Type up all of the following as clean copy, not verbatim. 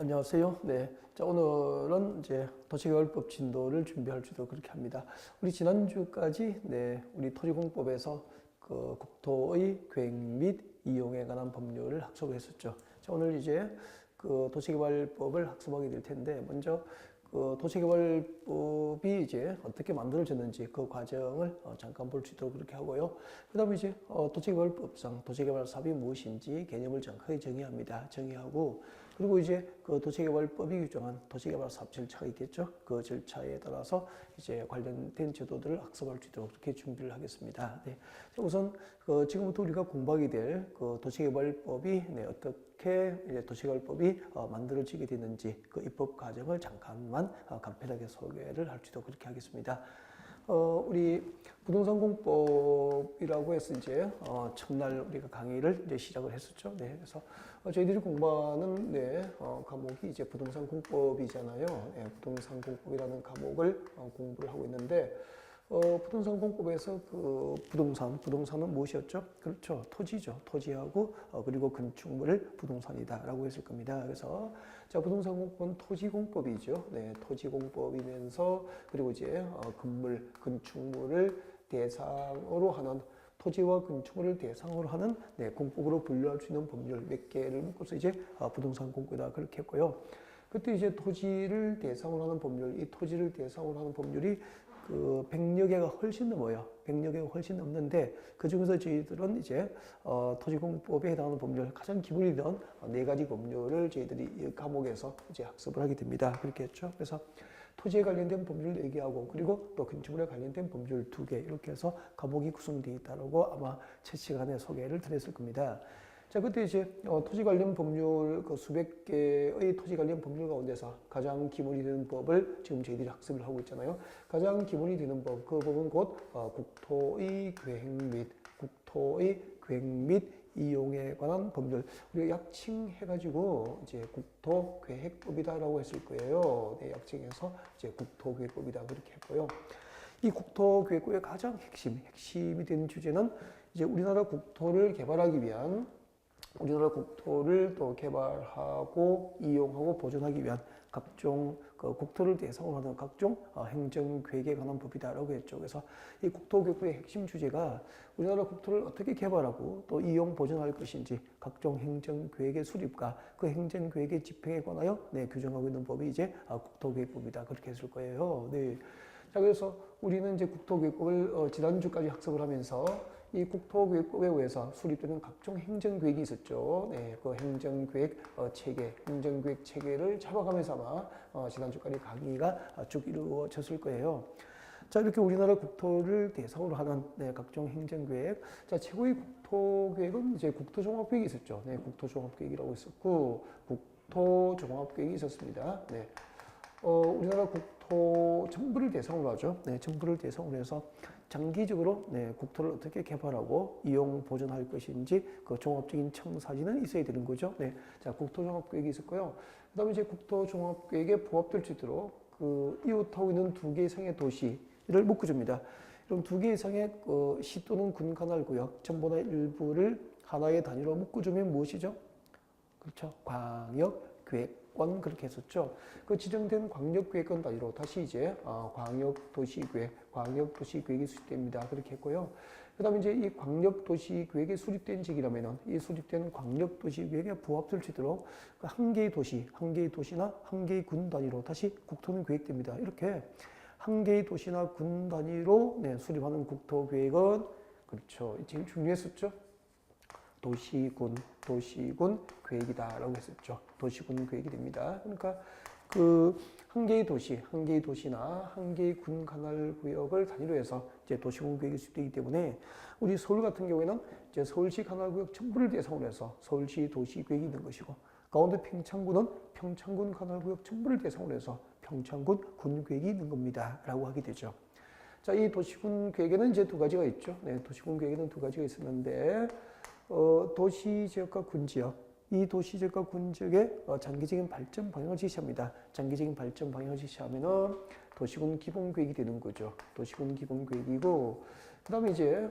안녕하세요. 네. 자, 오늘은 이제 도시개발법 진도를 준비할 수 있도록 그렇게 합니다. 우리 지난주까지, 우리 토지공법에서 그 국토의 계획 및 이용에 관한 법률을 학습을 했었죠. 자, 오늘 이제 그 도시개발법을 학습하게 될 텐데, 먼저 그 도시개발법이 이제 어떻게 만들어졌는지 그 과정을 잠깐 볼 수 있도록 그렇게 하고요. 그 다음에 이제 도시개발법상 도시개발 사업이 무엇인지 개념을 정확하게 정의합니다. 정의하고, 그리고 이제 그 도시개발법이 규정한 도시개발 사업 절차가 있겠죠. 그 절차에 따라서 이제 관련된 제도들을 학습할 수 있도록 그렇게 준비를 하겠습니다. 네. 우선 지금부터 우리가 공부하게 될 그 도시개발법이 어떻게 이제 도시개발법이 만들어지게 됐는지 그 입법 과정을 잠깐만 간편하게 소개를 할 수 있도록 그렇게 하겠습니다. 우리 부동산 공법이라고 해서 이제 첫날 우리가 강의를 이제 시작을 했었죠. 네, 그래서 저희들이 공부하는 과목이 이제 부동산 공법이잖아요. 네, 부동산 공법이라는 과목을 공부를 하고 있는데 부동산 공법에서 그 부동산은 무엇이었죠? 그렇죠. 토지죠. 토지하고 그리고 건축물을 부동산이다라고 했을 겁니다. 그래서 자, 부동산 공법은 토지공법이죠. 네, 토지공법이면서 그리고 이제 건축물을 대상으로 하는 토지와 건축물을 대상으로 하는 공법으로 분류할 수 있는 법률 몇 개를 묶어서 이제 부동산 공법이다 그렇게 했고요. 그때 이제 토지를 대상으로 하는 법률, 이 토지를 대상으로 하는 법률이 그 100여 개가 훨씬 넘어요. 100여 개가 훨씬 넘는데 그 중에서 저희들은 이제 토지공법에 해당하는 법률 가장 기본이 된 네 가지 법률을 저희들이 이 과목에서 이제 학습을 하게 됩니다. 그렇게 했죠. 그래서 토지에 관련된 법률 4개하고 그리고 또 건축물에 관련된 법률 2개 이렇게 해서 과목이 구성되어 있다고 아마 첫 시간에 소개를 드렸을 겁니다. 자, 그때 이제 토지 관련 법률 그 수백 개의 토지 관련 법률 가운데서 가장 기본이 되는 법을 지금 저희들이 학습을 하고 있잖아요. 가장 기본이 되는 법, 그 법은 곧 국토의 계획 및 이용에 관한 법률. 우리가 약칭해가지고 이제 국토계획법이다라고 했을 거예요. 네, 약칭해서 이제 국토계획법이다 그렇게 했고요. 이 국토계획법의 가장 핵심이 되는 주제는 이제 우리나라 국토를 개발하기 위한 우리나라 국토를 또 개발하고 이용하고 보존하기 위한 각종 그 국토를 대상으로 하는 각종 행정계획에 관한 법이다라고 했죠. 그래서 이 국토계획법의 핵심 주제가 우리나라 국토를 어떻게 개발하고 또 이용 보존할 것인지 각종 행정계획의 수립과 그 행정계획의 집행에 관하여 규정하고 있는 법이 이제 국토계획법이다 그렇게 했을 거예요. 네. 자, 그래서 우리는 이제 국토계획법을 지난주까지 학습을 하면서 이 국토계획법에 의해서 수립되는 각종 행정계획이 있었죠. 네, 그 행정계획 체계를 잡아가면서 아마 지난주까지 강의가 쭉 이루어졌을 거예요. 자, 이렇게 우리나라 국토를 대상으로 하는 각종 행정계획. 자, 최고의 국토계획은 이제 국토종합계획이 있었죠. 네, 국토종합계획이라고 있었고, 국토종합계획이 있었습니다. 네. 우리나라 국토 전부를 대상으로 하죠. 네, 전부를 대상으로 해서 장기적으로 국토를 어떻게 개발하고 이용 보존할 것인지 그 종합적인 청사진은 있어야 되는 거죠. 네, 자, 국토종합계획이 있었고요. 그다음에 이제 국토종합계획에 부합될 수 있도록 그 이웃하고 있는 2개 이상의 도시를 묶어줍니다. 그럼 2개 이상의 시 또는 군 관할 구역 전부나 일부를 하나의 단위로 묶어주면 무엇이죠? 그렇죠. 광역계획권 그렇게 했었죠. 그 지정된 광역계획권 단위로 다시 이제 광역도시계획이 수립됩니다. 그렇게 했고요. 그 다음에 이제 이 광역도시계획이 수립된 지역이라면은 이 수립된 광역도시계획에 부합될 수 있도록 그 한 개의 도시나 한 개의 군 단위로 다시 국토는 계획됩니다. 이렇게 한 개의 도시나 군 단위로 수립하는 국토계획은 그렇죠. 제일 중요했었죠. 도시군 계획이다라고 했었죠. 도시군 계획이 됩니다. 그러니까 그 한 개의 도시나 한 개의 군 관할 구역을 단위로 해서 이제 도시군 계획이 수립되기 때문에 우리 서울 같은 경우에는 이제 서울시 관할 구역 전부를 대상으로 해서 서울시 도시 계획이 있는 것이고 가운데 평창군은 평창군 관할 구역 전부를 대상으로 해서 평창군 군 계획이 있는 겁니다라고 하게 되죠. 자, 이 도시군 계획에는 이제 2가지가 있죠. 네, 도시군 계획에는 2가지가 있었는데 도시지역과 군지역, 이 도시지역과 군지역의 장기적인 발전 방향을 제시합니다. 장기적인 발전 방향을 제시하면은 도시군 기본계획이 되는 거죠. 도시군 기본계획이고, 그 다음에 이제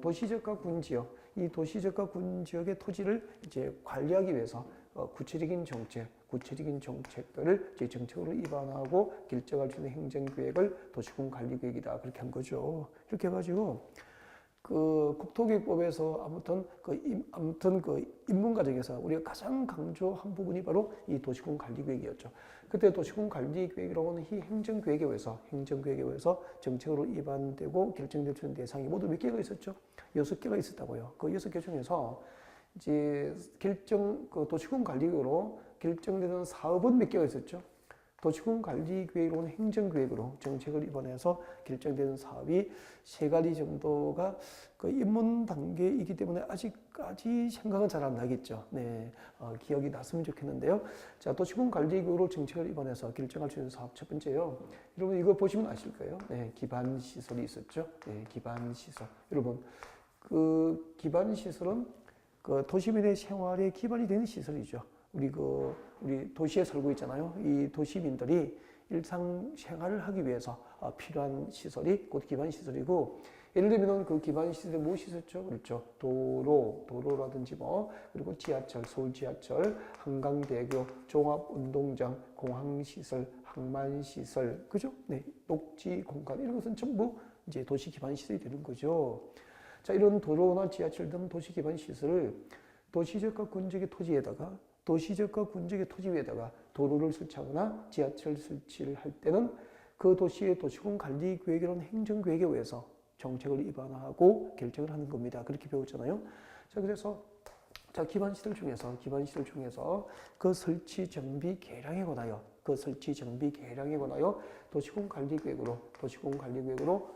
도시지역과 군지역, 이 도시지역과 군지역의 토지를 이제 관리하기 위해서 구체적인 정책들을 이제 정책으로 입안하고 결정할 수 있는 행정계획을 도시군관리계획이다. 그렇게 한 거죠. 이렇게 해가지고 그 국토교육법에서 아무튼 그 입문 과정에서 우리가 가장 강조한 부분이 바로 이 도시군관리계획이었죠. 그때 도시군관리계획이라고 하는 이 행정계획에 의해서 정책으로 입안되고 결정될 수 있는 대상이 모두 몇 개가 있었죠? 6개가 있었다고요. 그 6개 중에서 이제 그 도시군관리계획으로 결정되는 사업은 몇 개가 있었죠? 도시군관리계획으로는 행정계획으로 정책을 입안해서 결정되는 사업이 3가지 정도가 그 입문 단계이기 때문에 아직까지 생각은 잘 안 나겠죠. 네, 기억이 났으면 좋겠는데요. 자, 도시군관리계획으로 정책을 입안해서 결정할 수 있는 사업 첫 번째요. 여러분 이거 보시면 아실 거예요. 네, 기반시설이 있었죠. 네, 기반시설. 여러분 그 기반시설은 그 도시민의 생활에 기반이 되는 시설이죠. 우리 도시에 살고 있잖아요. 이 도시민들이 일상생활을 하기 위해서 필요한 시설이 곧 기반시설이고, 예를 들면 그 기반시설에 무엇이 있었죠? 그렇죠. 도로라든지 그리고 지하철, 서울 지하철, 한강대교, 종합운동장, 공항시설, 항만시설, 그죠? 네. 녹지 공간, 이런 것은 전부 이제 도시 기반시설이 되는 거죠. 자, 이런 도로나 지하철 등 도시 기반시설을 도시적과 군적의 토지에다가 도시 위에다가 도로를 설치하거나 지하철 설치를 할 때는 그 도시의 도시군 관리 계획이라는 행정계획에 의해서 정책을 입안하고 결정을 하는 겁니다. 그렇게 배웠잖아요. 자, 그래서 기반시설 중에서 그 설치 정비 개량에 관하여 도시군 관리 계획으로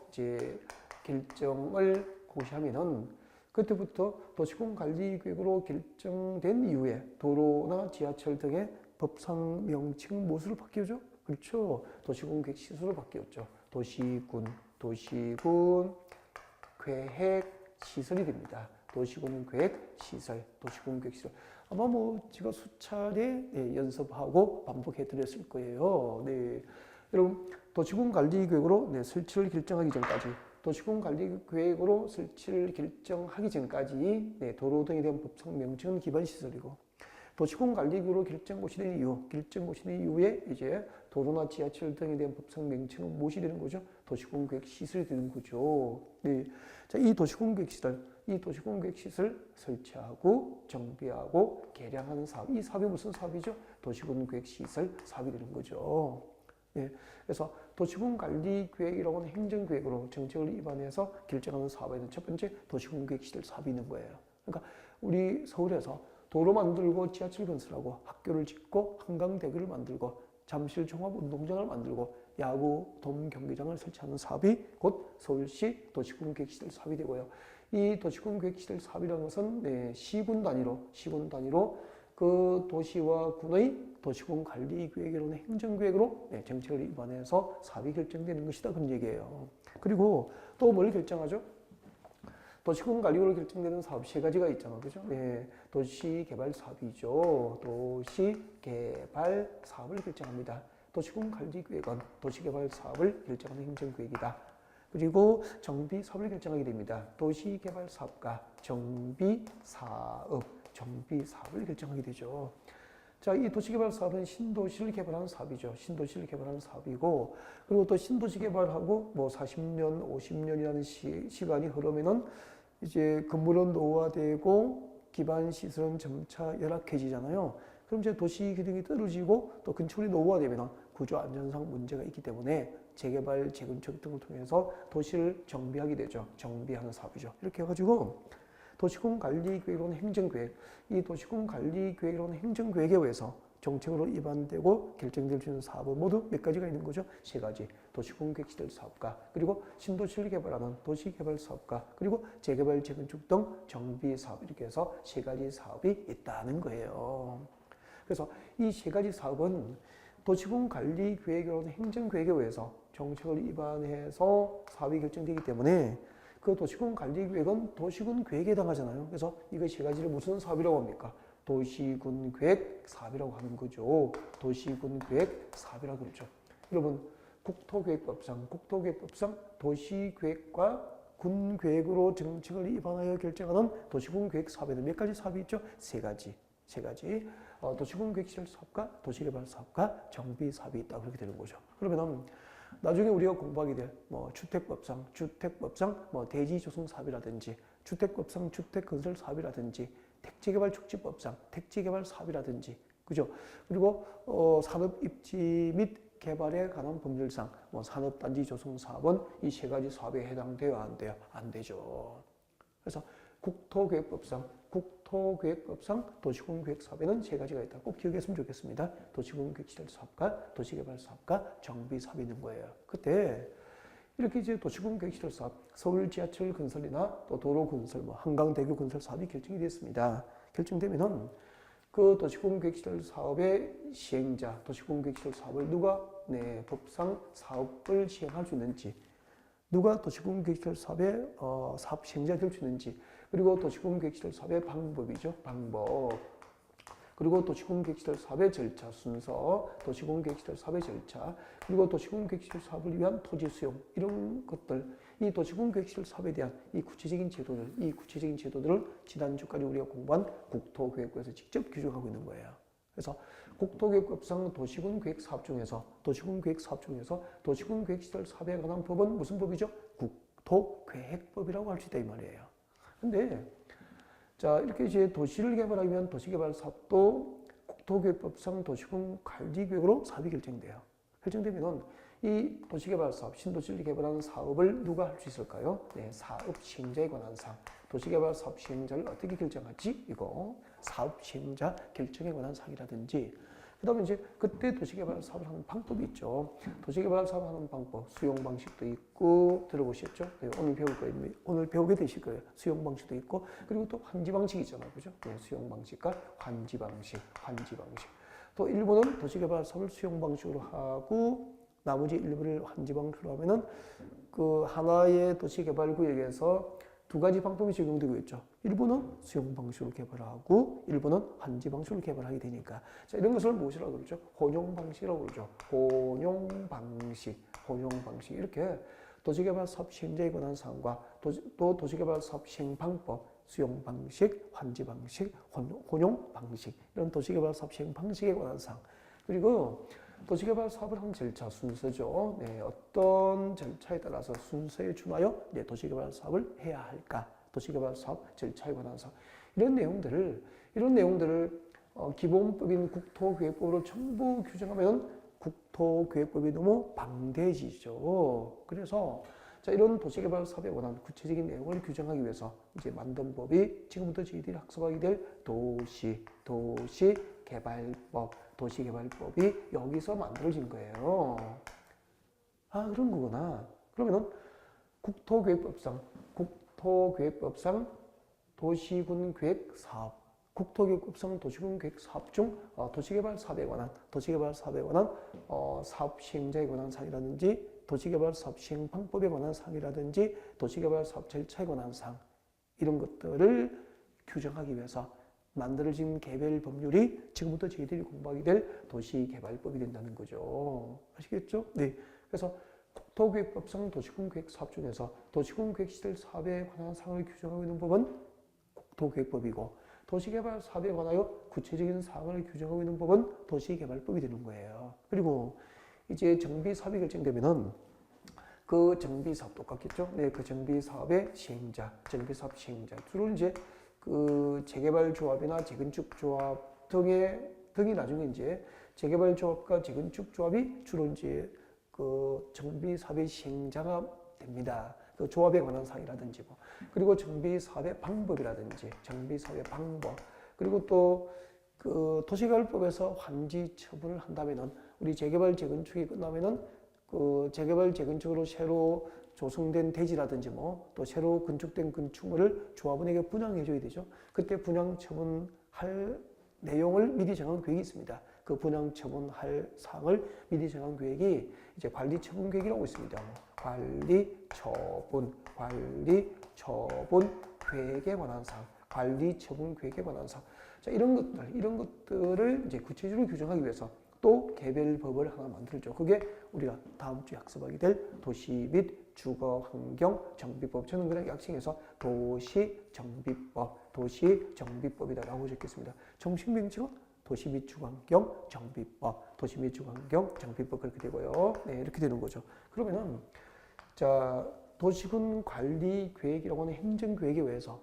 이제 결정을 고시하면은 그때부터 도시군관리계획으로 결정된 이후에 도로나 지하철 등의 법상 명칭은 무엇으로 바뀌었죠? 그렇죠. 도시군계획시설로 바뀌었죠. 도시군 계획시설이 됩니다. 도시군계획시설. 아마 제가 수차례 연습하고 반복해 드렸을 거예요. 네. 여러분, 도시군관리계획으로 설치를 결정하기 전까지 도시군관리계획으로 설치를 결정하기 전까지 도로 등에 대한 법상 명칭은 기반시설이고, 도시군관리계획으로 결정 고시된 이후에 이제 도로나 지하철 등에 대한 법상 명칭은 무엇이 되는 거죠? 도시군계획시설이 되는 거죠. 네. 자, 이 도시군계획시설 설치하고 정비하고 개량하는 사업, 이 사업이 무슨 사업이죠? 도시군계획시설 사업이 되는 거죠. 예, 그래서 도시군관리계획이라고 하는 행정계획으로 정책을 입안해서 결정하는 사업에는 첫 번째 도시군계획시설 사업이 있는 거예요. 그러니까 우리 서울에서 도로 만들고 지하철 건설하고 학교를 짓고 한강대교를 만들고 잠실 종합운동장을 만들고 야구 돔 경기장을 설치하는 사업이 곧 서울시 도시군계획시설 사업이 되고요. 이 도시군계획시설 사업이라는 것은 시군 단위로 그 도시와 군의 도시군관리계획이라는 행정계획으로 정책을 입안해서 사업이 결정되는 것이다, 그런 얘기예요. 그리고 또 뭘 결정하죠? 도시군관리계획으로 결정되는 사업 3가지가 있잖아요, 그죠? 도시개발 사업이죠. 도시개발 사업을 결정합니다. 도시군관리계획은 도시개발 사업을 결정하는 행정계획이다. 그리고 정비 사업을 결정하게 됩니다. 도시개발 사업과 정비 사업을 결정하게 되죠. 자, 이 도시개발 사업은 신도시를 개발하는 사업이죠. 사업이고, 그리고 또 신도시 개발하고 40년, 50년이라는 시간이 흐르면은 이제 건물은 노후화되고 기반시설은 점차 열악해지잖아요. 그럼 이제 도시 기능이 떨어지고 또 건축물이 노후화되면 구조 안전상 문제가 있기 때문에 재개발, 재건축 등을 통해서 도시를 정비하게 되죠. 정비하는 사업이죠. 이렇게 해가지고 도시군관리계획이라는 행정계획, 이 도시군관리계획이라는 행정계획에 의해서 정책으로 입안되고 결정될 수 있는 사업은 모두 몇 가지가 있는 거죠? 3가지. 도시군계획시설 사업과, 그리고 신도시를 개발하는 도시개발 사업과, 그리고 재개발, 재건축 등 정비 사업, 이렇게 해서 3가지 사업이 있다는 거예요. 그래서 이 3가지 사업은 도시군관리계획이라는 행정계획에 의해서 정책을 입안해서 사업이 결정되기 때문에 그 도시군관리계획은 도시군계획에 해당하잖아요. 그래서 이거 3가지를 무슨 사업이라고 합니까? 도시군계획 사업이라고 하는 거죠. 도시군계획 사업이라고 그러죠. 여러분, 국토계획법상 도시계획과 군계획으로 정책을 입안하여 결정하는 도시군계획 사업에는 몇 가지 사업이 있죠? 3가지. 도시공획시설 사업과 도시개발 사업과 정비 사업이 있다 그렇게 되는 거죠. 그러면은 나중에 우리가 공부하게 될 뭐 주택법상 뭐 대지조성 사업이라든지 주택법상 주택건설 사업이라든지 택지개발 촉진법상 택지개발 사업이라든지 그죠? 그리고 산업 입지 및 개발에 관한 법률상 뭐 산업단지 조성 사업은 이 세 가지 사업에 해당돼요, 안 돼요? 안 되죠. 그래서 국토계획법상 도시공계획 사업에는 세 가지가 있다. 꼭 기억했으면 좋겠습니다. 도시공계획시설 사업과 도시개발 사업과 정비 사업이 있는 거예요. 그때 이렇게 이제 도시공계획시설 사업, 서울 지하철 건설이나 또 도로 건설, 뭐 한강대교 건설 사업이 결정이 됐습니다. 결정되면은 그 도시공계획시설 사업의 시행자, 도시공계획시설 사업을 누가 법상 사업을 시행할 수 있는지, 누가 도시공계획시설 사업의 사업 시행자가 될 수 있는지, 그리고 도시공계획시설 사업의 방법이죠. 방법. 그리고 도시공계획시설 사업의 절차 순서, 도시공계획시설 사업의 절차, 그리고 도시공계획시설 사업을 위한 토지 수용 이런 것들, 이 도시공계획시설 사업에 대한 이 구체적인 제도들을 지난주까지 우리가 공부한 국토계획부에서 직접 규정하고 있는 거예요. 그래서 국토계획법상 도시군계획 사업 중에서 도시군계획시설 사업에 관한 법은 무슨 법이죠? 국토계획법이라고 할 수 있다 이 말이에요. 근데 자, 이렇게 이제 도시를 개발하면 도시개발 사업도 국토계획법상 도시군 관리계획으로 사업이 결정돼요. 결정되면은 이 도시개발 사업, 신도시를 개발하는 사업을 누가 할 수 있을까요? 사업 시행자에 관한 사항. 도시개발 사업 시행자를 어떻게 결정하지? 이거 사업 시행자 결정에 관한 사항이라든지, 그다음에 이제 그때 도시개발 사업을 하는 방법이 있죠. 도시개발 사업 하는 방법, 수용 방식도 있고 들어보셨죠? 네, 오늘 배우게 되실 거예요. 수용 방식도 있고, 그리고 또 환지 방식이 있잖아요, 그죠? 네, 수용 방식과 환지 방식. 또 일부는 도시개발 사업을 수용 방식으로 하고 나머지 일부를 환지 방식으로 하면은 그 하나의 도시개발구역에서 두 가지 방법이 적용되고 있죠. 일부는 수용 방식으로 개발하고 일부는 환지 방식으로 개발하게 되니까, 자, 이런 것을 무엇이라고 그러죠? 혼용 방식이라고 그러죠. 혼용 방식 이렇게 도시개발 사업 시행자에 관한 사항과 또 도시개발 사업 시행 방법, 수용 방식, 환지 방식, 혼용 방식, 이런 도시개발 사업 시행 방식에 관한 사항, 그리고 도시개발 사업을 하는 절차 순서죠. 어떤 절차에 따라서 순서에 준하여 도시개발 사업을 해야 할까? 도시개발 사업 절차에 관한 사항. 이런 내용들을 기본법인 국토계획법으로 전부 규정하면 국토계획법이 너무 방대해지죠. 그래서 자, 이런 도시개발 사업에 관한 구체적인 내용을 규정하기 위해서 이제 만든 법이 지금부터 저희들이 학습하게 될 도시개발법이 여기서 만들어진 거예요. 아, 그런 거구나. 그러면은 국토계획법상 도시군계획사업, 국토계획법상 도시군계획사업 중 도시개발 사업에 관한 사업 시행자에 관한 사항이라든지 도시개발 사업 시행 방법에 관한 사항이라든지 도시개발 사업 절차에 관한 사항, 이런 것들을 규정하기 위해서 만들어진 개별 법률이 지금부터 저희들이 공부하게 될 도시개발법이 된다는 거죠. 아시겠죠? 네. 그래서 국토계획법상 도시군계획 사업 중에서 도시군계획시설 사업에 관한 사항을 규정하고 있는 법은 국토계획법이고, 도시개발 사업에 관하여 구체적인 사항을 규정하고 있는 법은 도시개발법이 되는 거예요. 그리고 이제 정비사업이 결정되면은 그 정비사업 똑같겠죠? 네, 그 정비사업의 시행자, 정비사업 시행자. 주로 이제 그 재개발조합이나 재건축조합 등이 나중에 이제 재개발조합과 재건축조합이 주로 이제 그 정비사업의 시행자가 됩니다. 그 조합에 관한 사항이라든지 뭐, 그리고 정비사업의 방법이라든지 정비사업의 방법, 그리고 또 그 도시개발법에서 환지 처분을 한다면은 우리 재개발 재건축이 끝나면은 그 재개발 재건축으로 새로 조성된 대지라든지 뭐 또 새로 건축된 건축물을 조합원에게 분양해 줘야 되죠. 그때 분양 처분할 내용을 미리 정한 계획이 있습니다. 그 분양 처분할 사항을 미리 정한 계획이 이제 관리 처분 계획이라고 있습니다. 관리 처분 계획에 관한 사항, 관리 처분 계획에 관한 사항. 자, 이런 것들을 이제 구체적으로 규정하기 위해서 또 개별법을 하나 만들죠. 그게 우리가 다음 주에 학습하게 될 도시 및 주거환경정비법. 저는 그냥 약칭해서 도시정비법이다라고 적겠습니다. 정식 명칭은 도시 및 주거환경 정비법, 도시 및 주거환경 정비법 그렇게 되고요. 네, 이렇게 되는 거죠. 그러면은 자, 도시군 관리 계획이라고 하는 행정계획에 의해서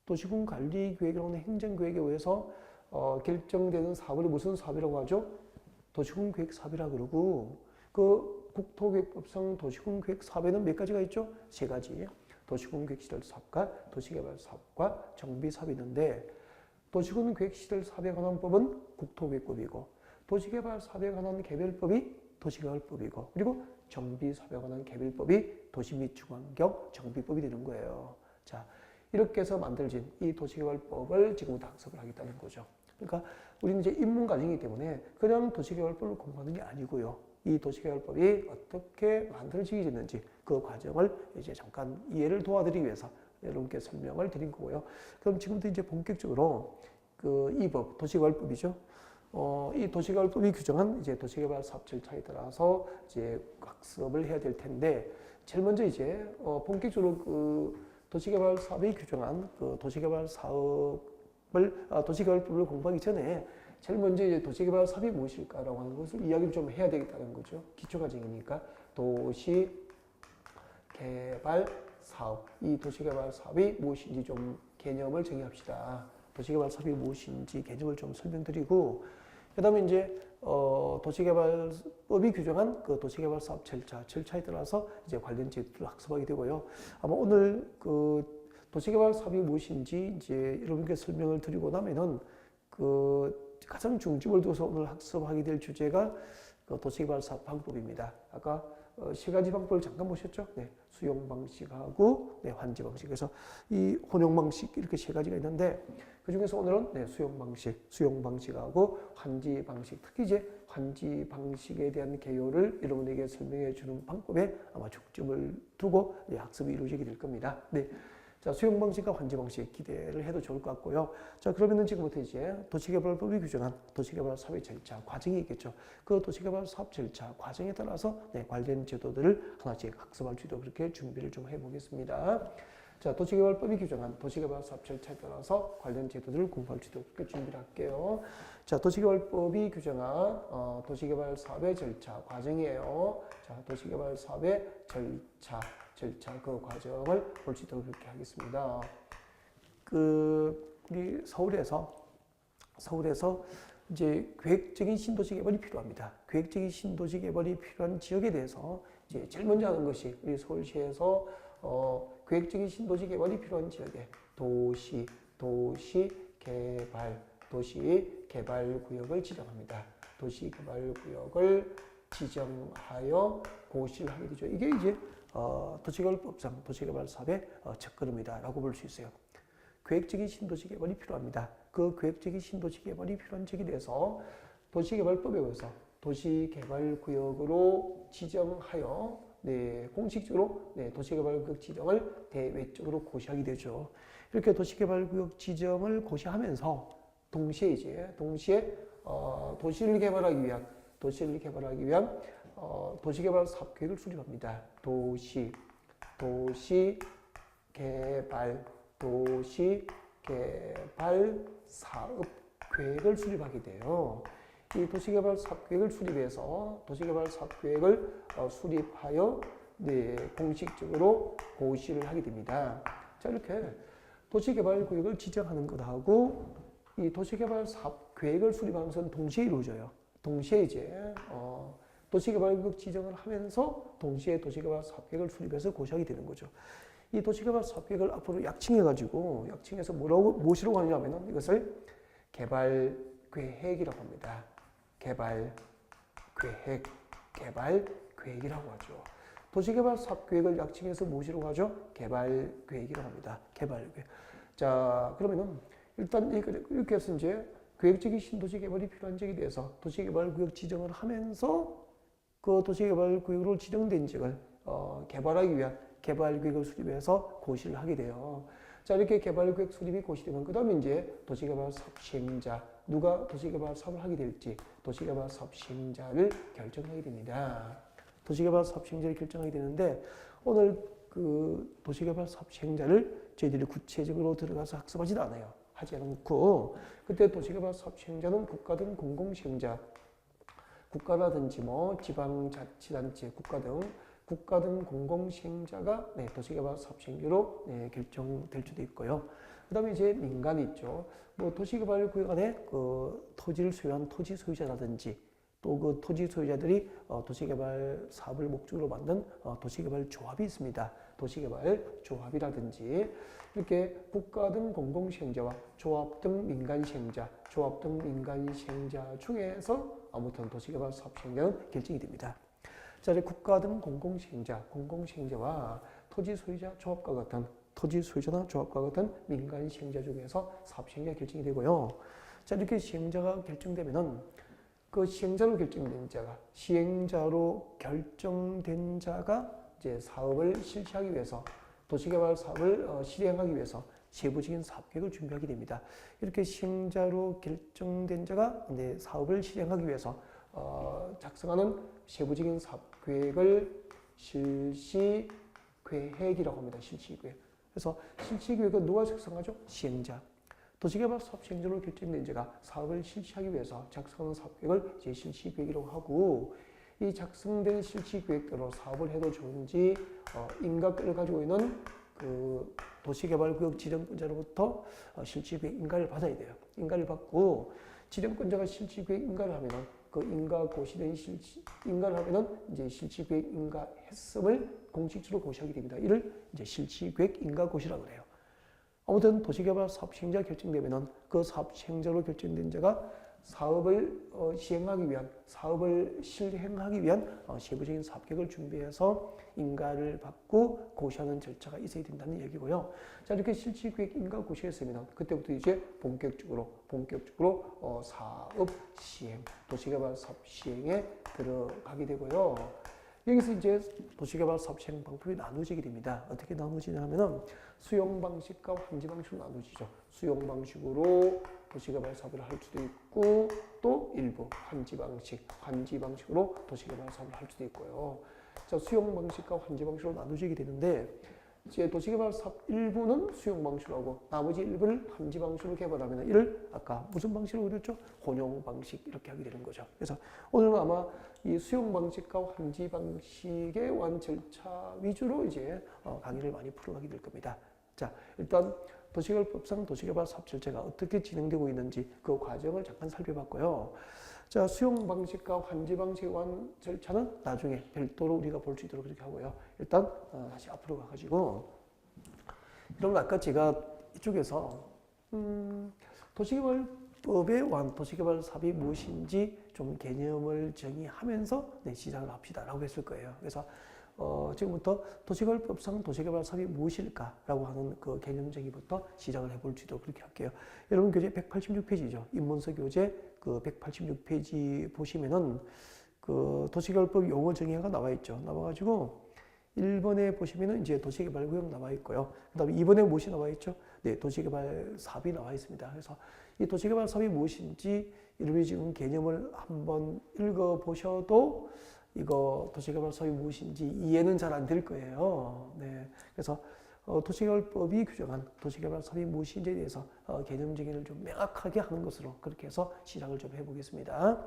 도시군 관리 계획이라고 하는 행정계획에 의해서 결정되는 사업을 무슨 사업이라고 하죠? 도시군 계획 사업이라고 그러고 그 국토계획법상 도시군 계획 사업에는 몇 가지가 있죠? 세 가지. 도시군 계획 시설 사업과 도시개발 사업과 정비 사업이 있는데 도시군 계획 시설 사업에 관한 법은 국토계획법이고 도시개발 사업에 관한 개별법이 도시개발법이고 그리고 정비 사업에 관한 개별법이 도시 및 주거환경 정비법이 되는 거예요. 자, 이렇게 해서 만들어진 이 도시개발법을 지금부터 학습을 하겠다는 거죠. 그러니까 우리는 이제 입문 과정이기 때문에 그냥 도시개발법을 공부하는 게 아니고요. 이 도시개발법이 어떻게 만들어지게 됐는지 그 과정을 이제 잠깐 이해를 도와드리기 위해서 여러분께 설명을 드린 거고요. 그럼 지금부터 이제 본격적으로 이 법, 도시개발법이죠. 이 도시개발법이 규정한 이제 도시개발 사업 절차에 따라서 이제 학습을 해야 될 텐데 제일 먼저 이제 본격적으로 그 도시개발 사업이 규정한 그 도시개발 사업을 도시개발법을 공부하기 전에 제일 먼저 이제 도시개발 사업이 무엇일까라고 하는 것을 이야기를 좀 해야 되겠다는 거죠. 기초과정이니까 도시개발 사업, 이 도시개발 사업이 무엇인지 좀 개념을 정의합시다. 도시개발 사업이 무엇인지 개념을 좀 설명드리고 그 다음에 이제 도시개발법이 규정한 그 도시개발 사업 절차에 따라서 이제 관련 제도를 학습하게 되고요. 아마 오늘 그 도시개발 사업이 무엇인지 이제 여러분께 설명을 드리고 나면은 그 가장 중점을 둬서 오늘 학습하게 될 주제가 그 도시개발 사업 방법입니다. 아까 세 가지 방법을 잠깐 보셨죠? 네, 수용 방식하고 네, 환지 방식. 그래서 이 혼용 방식 이렇게 세 가지가 있는데 그 중에서 오늘은 네, 수용 방식하고 환지 방식. 특히 이제 환지 방식에 대한 개요를 여러분에게 설명해 주는 방법에 아마 중점을 두고 네, 학습이 이루어지게 될 겁니다. 네. 자, 수용 방식과 환지 방식 기대를 해도 좋을 것 같고요. 자, 그러면은 지금부터 이제 도시개발법이 규정한 도시개발 사업의 절차, 과정이 있겠죠. 그 도시개발 사업 절차, 과정에 따라서 네, 관련 제도들을 하나씩 학습할 수 있도록 그렇게 준비를 좀 해보겠습니다. 자, 도시개발법이 규정한 도시개발 사업 절차에 따라서 관련 제도들을 공부할 수 있도록 그렇게 준비를 할게요. 자, 도시개발법이 규정한 도시개발 사업의 절차, 과정이에요. 자, 도시개발 사업의 절차 그 과정을 볼 수 있도록 그렇게 하겠습니다. 우리 서울에서 이제 계획적인 신도시 개발이 필요합니다. 계획적인 신도시 개발이 필요한 지역에 대해서 이제 제일 먼저 하는 것이 우리 서울시에서 계획적인 신도시 개발이 필요한 지역에 도시 개발 구역을 지정합니다. 도시 개발 구역을 지정하여 고시를 하게 되죠. 이게 이제 도시개발법상 도시개발 사업의 첫걸음이다라고 볼 수 있어요. 계획적인 신도시 개발이 필요합니다. 그 계획적인 신도시 개발이 필요한 지역에 대해서 도시개발법에 의해서 도시개발구역으로 지정하여 네, 공식적으로 네, 도시개발구역 지정을 대외적으로 고시하게 되죠. 이렇게 도시개발구역 지정을 고시하면서 동시에 도시를 개발하기 위한 도시개발 사업계획을 수립합니다. 도시개발 사업계획을 수립하게 돼요. 이 도시개발 사업계획을 수립해서 도시개발 사업계획을 수립하여 네, 공식적으로 고시를 하게 됩니다. 자, 이렇게 도시개발구역을 지정하는 것하고 이 도시개발 사업계획을 수립하면서 동시에 이루어져요. 동시에 이제 도시개발구역 지정을 하면서 동시에 도시개발 사업계획을 수립해서 고시하게 되는 거죠. 이 도시개발 사업계획을 앞으로 약칭해서 무엇이라고 하냐면은 이것을 개발계획이라고 합니다. 개발계획이라고 하죠. 도시개발 사업계획을 약칭해서 무엇이라고 하죠? 개발계획이라고 합니다. 개발계획. 자, 그러면은 일단 이렇게 해서 이제 계획적인 신도시 개발이 필요한 지역에 대해서 도시개발구역 지정을 하면서 그 도시개발구역으로 지정된 지역을 개발하기 위한 개발계획을 수립해서 고시를 하게 돼요. 자, 이렇게 개발계획 수립이 고시되면 그 다음에 이제 도시개발 사업 시행자, 누가 도시개발 사업을 하게 될지 도시개발 사업 시행자를 결정하게 됩니다. 도시개발 사업 시행자를 결정하게 되는데 오늘 그 도시개발 사업 시행자를 저희들이 구체적으로 들어가서 학습하지는 않아요. 하지 않고 그때 도시개발 사업 시행자는 국가 등 공공시행자, 국가라든지 뭐 지방자치단체, 국가 등 공공시행자가 네, 도시개발 사업 시행자로 네, 결정될 수도 있고요. 그다음에 이제 민간이 있죠. 뭐 도시개발구역 안에 그 토지를 소유한 토지 소유자라든지 또 그 토지 소유자들이 도시개발 사업을 목적으로 만든 도시개발 조합이 있습니다. 도시개발 조합이라든지 이렇게 국가 등 공공시행자와 조합 등 민간시행자 중에서 아무튼 도시개발 사업 시행자는 결정이 됩니다. 자, 이제 국가 등 공공시행자와 토지 소유자 조합과 같은 토지 소유자나 조합과 같은 민간 시행자 중에서 사업 시행자 결정이 되고요. 자, 이렇게 시행자가 결정되면은 그 시행자로 결정된 자가 이제 사업을 실시하기 위해서 도시개발 사업을 실행하기 위해서 세부적인 사업 계획을 준비하게 됩니다. 이렇게 시행자로 결정된 자가 이제 사업을 실행하기 위해서 작성하는 세부적인 사업 계획을 실시계획이라고 합니다. 실시계획. 그래서 실시계획은 누가 작성하죠? 시행자. 도시개발 사업 시행자로 결정된 자가 사업을 실시하기 위해서 작성하는 사업계획을 이제 실시계획이라고 하고 이 작성된 실시계획대로 사업을 해도 좋은지 인가권을 가지고 있는 그 도시개발구역 지정권자로부터 실시계획 인가를 받아야 돼요. 인가를 받고 지정권자가 실시계획 인가를 하면은 그 인가 고시된 인가를 하면은 이제 실시계획 인가 했음을 공식적으로 고시하게 됩니다. 이를 이제 실시계획 인가 고시라고 해요. 아무튼 도시개발 사업 시행자 결정되면은 그 사업 시행자로 결정된 자가 사업을 실행하기 위한 세부적인 사업계획을 준비해서 인가를 받고 고시하는 절차가 있어야 된다는 얘기고요. 자, 이렇게 실시계획 인가 고시했으면 그때부터 이제 본격적으로 사업 시행, 도시개발 사업 시행에 들어가게 되고요. 여기서 이제 도시개발 사업 시행 방법이 나누어지게 됩니다. 어떻게 나누어지냐 하면은 수용 방식과 환지 방식으로 나누어지죠. 수용 방식으로 도시개발 사업을 할 수도 있고 또 일부 환지 방식으로 도시개발 사업을 할 수도 있고요. 자, 수용 방식과 환지 방식으로 나누어지게 되는데 이제 도시개발 사업 일부는 수용 방식으로 하고 나머지 일부를 환지 방식으로 개발하면 이를 아까 무슨 방식으로 그렸죠? 혼용 방식 이렇게 하게 되는 거죠. 그래서 오늘은 아마 이 수용 방식과 환지 방식의 완 절차 위주로 이제 강의를 많이 풀어가게 될 겁니다. 자, 일단 도시개발법상 도시개발 사업 절차가 어떻게 진행되고 있는지 그 과정을 잠깐 살펴봤고요. 자, 수용 방식과 환지 방식의 완 절차는 나중에 별도로 우리가 볼 수 있도록 그렇게 하고요. 일단 다시 앞으로 가가지고 이런 거 아까 제가 이쪽에서 도시개발법의 완 도시개발 사업이 무엇인지 좀 개념을 정의하면서 시작을 합시다라고 했을 거예요. 그래서 지금부터 도시개발법상 도시개발 사업이 무엇일까라고 하는 그 개념 정의부터 시작을 해볼 수 있도록 그렇게 할게요. 여러분 교재 186페이지죠. 입문서 교재 그 186페이지 보시면은 그 도시개발법 용어 정의가 나와 있죠. 나와가지고 1번에 보시면은 이제 도시개발구역 나와 있고요. 그 다음에 2번에 무엇이 나와 있죠? 네, 도시개발 사업이 나와 있습니다. 그래서 이 도시개발 사업이 무엇인지 여러분이 지금 개념을 한번 읽어보셔도 이거 도시개발 사업이 무엇인지 이해는 잘 안 될 거예요. 네, 그래서 도시개발법이 규정한 도시개발 사업이 무엇인지에 대해서 개념 정의를 좀 명확하게 하는 것으로 그렇게 해서 시작을 좀 해보겠습니다.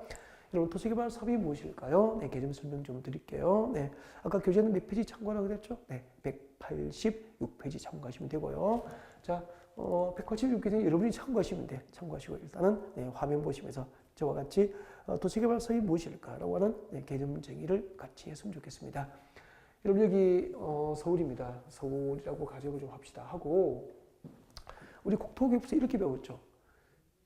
여러분 도시개발 사업이 무엇일까요? 네, 개념 설명 좀 드릴게요. 네, 아까 교재는 몇 페이지 참고하라고 그랬죠? 네, 186페이지 참고하시면 되고요. 자, 186페이지는 여러분이 참고하시면 돼. 참고하시고 일단은 네, 화면 보시면서 저와 같이 도시개발 사업이 무엇일까라고 하는 개념 정의를 같이 했으면 좋겠습니다. 여러분 여기 서울입니다. 서울이라고 가정을 좀 합시다 하고 우리 국토교육부에서 이렇게 배웠죠.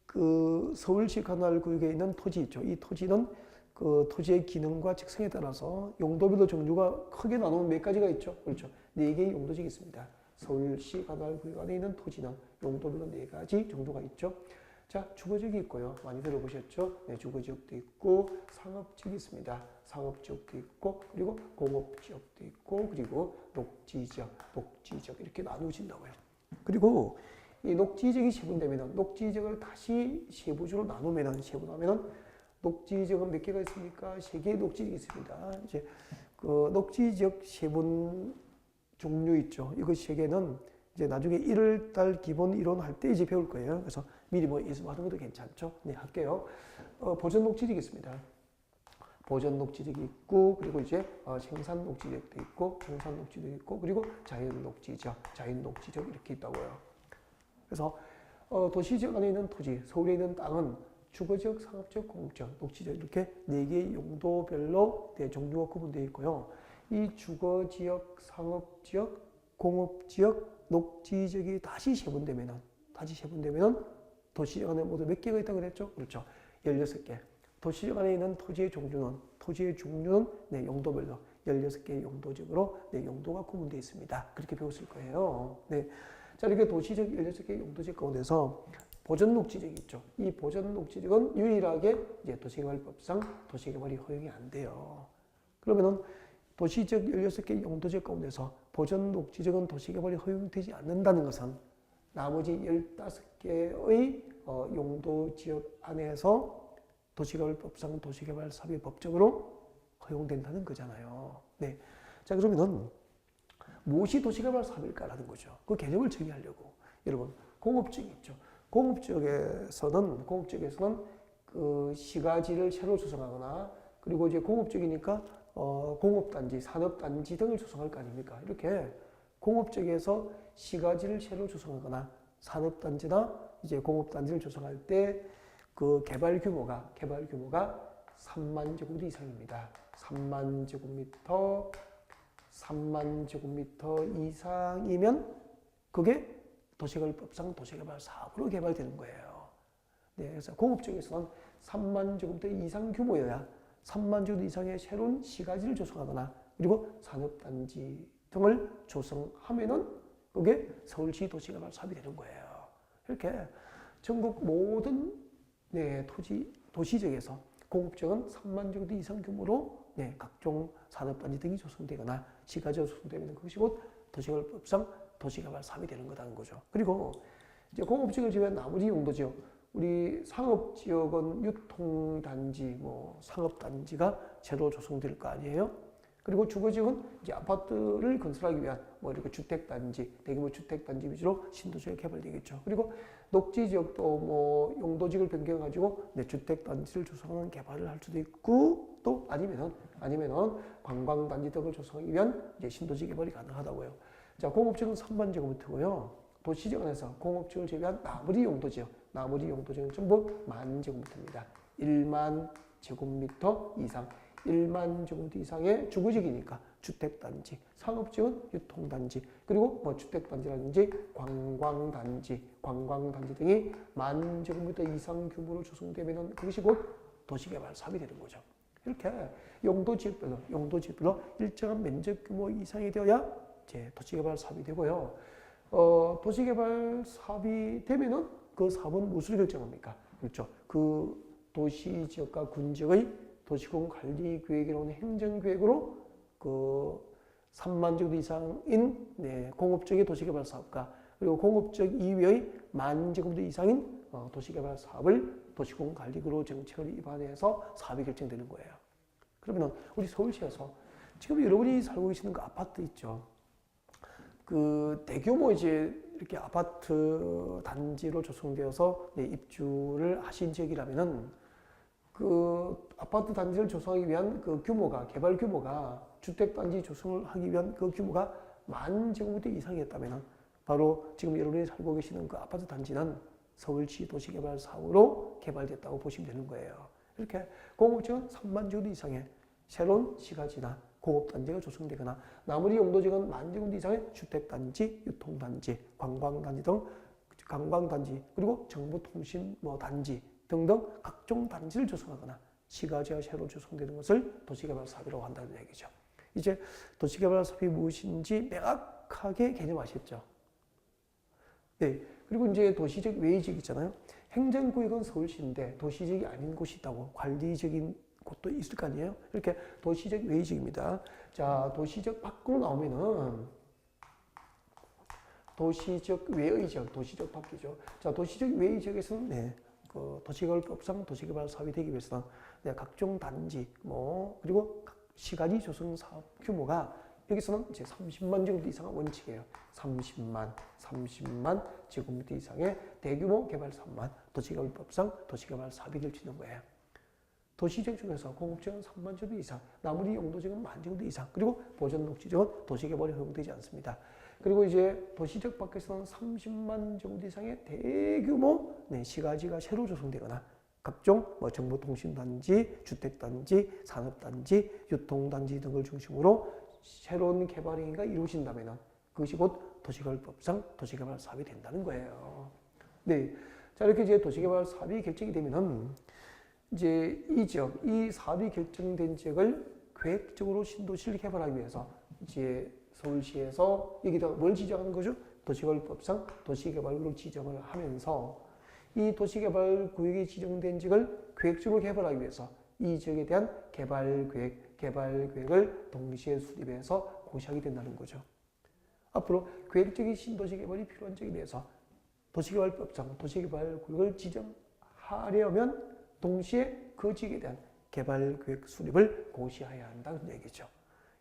그 서울시 관할구역에 있는 토지 있죠. 이 토지는 그 토지의 기능과 특성에 따라서 용도별로 종류가 크게 나누면 몇 가지가 있죠. 그렇죠. 4개의 용도지역이 있습니다. 서울시 관할구역 안에 있는 토지는 용도별로 4가지 정도가 있죠. 자, 주거지역이 있고요. 많이 들어보셨죠? 네, 주거지역도 있고 상업지역이 있습니다. 상업지역도 있고 그리고 공업지역도 있고 그리고 녹지지역 이렇게 나누어진다고요. 그리고 이 녹지지역이 세분되면 녹지지역을 다시 세부적으로 나누면 녹지지역은 몇 개가 있습니까? 3개의 녹지지역이 있습니다. 이제 그 녹지지역 세분 종류 있죠. 이거 3개는 이제 나중에 1월달 기본 이론 할 때 이제 배울 거예요. 그래서 미리 뭐 예습하는 것도 괜찮죠. 네, 할게요. 보전 녹지력이 있습니다. 보전 녹지력이 있고, 그리고 이제 생산 녹지력도 있고, 생산 녹지력도 있고, 그리고 자연 녹지적, 자연 녹지적 이렇게 있다고요. 그래서 도시지역 안에 있는 토지, 서울에 있는 땅은 주거지역, 상업지역, 공업지역, 녹지지역 이렇게 4개의 용도별로 종류가 구분되어 있고요. 이 주거지역, 상업지역, 공업지역, 녹지지역이 다시 세분되면은 도시지역 안에 모두 몇 개가 있다고 그랬죠? 그렇죠. 16개. 도시지역 안에 있는 토지의 종류는 네, 용도별로 16개의 용도적으로 네, 용도가 구분되어 있습니다. 그렇게 배웠을 거예요. 네. 자, 이렇게 도시적 16개의 용도지역 가운데서 보전 녹지지역이 있죠. 이 보전 녹지지역은 유일하게 이제 도시개발법상 도시개발이 허용이 안 돼요. 그러면은 도시적 16개 용도지역 가운데서 보전 녹지지역은 도시개발이 허용되지 않는다는 것은 나머지 15개의 용도지역 안에서 도시개발법상 도시개발 사업이 법적으로 허용된다는 거잖아요. 네. 자, 그러면은 무엇이 도시개발 사업일까라는 거죠. 그 개념을 정의하려고. 여러분, 공업지역이 있죠. 공업지역에서는 그 시가지를 새로 조성하거나, 그리고 이제 공업지역이니까 공업단지, 산업단지 등을 조성할 거 아닙니까? 이렇게 공업지역에서 시가지를 새로 조성하거나 산업단지나 이제 공업단지를 조성할 때 그 개발 규모가 3만 제곱미터 이상입니다. 3만 제곱미터 이상이면 그게 도시개발법상 도시개발 사업으로 개발되는 거예요. 네, 그래서 공업지역에서는 3만 제곱미터 이상 규모여야 3만 제곱미터 이상의 새로운 시가지를 조성하거나 그리고 산업단지 등을 조성하면은 그게 서울시 도시개발 사업이 되는 거예요. 이렇게 전국 모든 네, 도시지역에서 공업지역은 3만 제곱미터 이상 규모로 네, 각종 산업단지 등이 조성되거나 시가지가 조성되면 그것이 곧 도시개발법상 도시개발 사업이 되는 거라는 거죠. 그리고 이제 공업지역을 제외한 나머지 용도지역, 우리 상업지역은 유통단지, 뭐 상업단지가 새로 조성될 거 아니에요? 그리고 주거지역은 이제 아파트를 건설하기 위한 뭐 이렇게 주택단지, 대규모 주택단지 위주로 신도시가 개발되겠죠. 그리고 녹지지역도 뭐 용도지역을 변경해가지고 네, 주택단지를 조성하는 개발을 할 수도 있고, 또 아니면은 관광단지 등을 조성하기 위한 이제 신도시 개발이 가능하다고요. 자, 공업지역은 3만 제곱미터고요. 도시지역 안에서 공업지역을 제외한 나머지 용도지역은 전부 만 제곱미터입니다. 1만 제곱미터 이상. 1만 제곱미터 이상의 주거지역이니까 주택단지, 상업지역은 유통단지, 그리고 뭐 주택단지라든지 관광단지 등이 만 제곱미터 이상 규모로 조성되면 그것이 곧 도시개발 사업이 되는 거죠. 이렇게 용도지역별로 일정한 면적 규모 이상이 되어야 이제 도시개발 사업이 되고요. 도시개발 사업이 되면은 그 사업은 무엇을 결정합니까? 그렇죠. 그 도시지역과 군지역의 도시공 관리 계획이라는 행정계획으로 그 3만 제곱미터 이상인 네, 공업적의 도시개발 사업과 그리고 공업적 이외의 만 제곱미터 이상인 도시개발 사업을 도시공 관리구로 정책을 입안해서 사업이 결정되는 거예요. 그러면 우리 서울시에서 지금 여러분이 살고 계시는 그 아파트 있죠. 그 대규모 이제 이렇게 아파트 단지로 조성되어서 네, 입주를 하신 지역이라면은 그 아파트 단지를 조성하기 위한 그 규모가, 개발 규모가 주택단지 조성을 하기 위한 그 규모가 만 제곱미터 이상이었다면 바로 지금 여러분이 살고 계시는 그 아파트 단지는 서울시 도시개발 사업으로 개발됐다고 보시면 되는 거예요. 이렇게 공업지역은 3만 제곱미터 이상의 새로운 시가지나 공업단지가 조성되거나 나머지 용도지역은 만 제곱미터 이상의 주택단지, 유통단지, 관광단지 그리고 정보통신 뭐 단지 등등 각종 단지를 조성하거나 시가지가 새로 조성되는 것을 도시개발 사업이라고 한다는 얘기죠. 이제 도시개발 사업이 무엇인지 명확하게 개념하셨죠. 네. 그리고 이제 도시적 외의지역 있잖아요. 행정구역은 서울시인데 도시적이 아닌 곳이 있다고, 관리적인 곳도 있을 거 아니에요. 이렇게 도시적 외의지역입니다. 자, 도시적 밖으로 나오면은 도시적 외의 지역, 도시적 밖이죠. 자, 도시적 외의 지역에서는 네, 그 도시개발법상 도시개발 사업이 되기 위해서는 네, 각종 단지, 뭐 그리고 시가지 조성 사업 규모가 여기서는 이제 30만 제곱미터 이상의 원칙이에요. 30만 제곱미터 이상의 대규모 개발 사업만 도시개발법상 도시개발 사업이 될 수 있는 거예요. 도시지역 중에서 공업지역은 3만 제곱미터 이상, 나머지 용도지역은 1만 제곱미터 이상, 그리고 보전 녹지지역은 도시개발이 허용되지 않습니다. 그리고 이제 도시지역 밖에서는 30만 제곱미터 이상의 대규모 시가지가 새로 조성되거나 각종 정보통신단지, 주택단지, 산업단지, 유통단지 등을 중심으로 새로운 개발 행위가 이루어진다면 그것이 곧 도시개발법상 도시개발 사업이 된다는 거예요. 네, 자 이렇게 이제 도시개발 사업이 결정이 되면은 이제 이 지역, 이 사업이 결정된 지역을 계획적으로 신도시를 개발하기 위해서 이제 서울시에서 여기다 뭘 지정하는 거죠? 도시개발법상 도시개발구를 지정을 하면서 이 도시개발구역이 지정된 지역을 계획적으로 개발하기 위해서 이 지역에 대한 개발계획을 동시에 수립해서 고시하게 된다는 거죠. 앞으로 계획적인 신도시 개발이 필요한 지역에 대해서 도시개발법상 도시개발구역을 지정하려면 동시에 그 지역에 대한 개발계획 수립을 고시해야 한다는 얘기죠.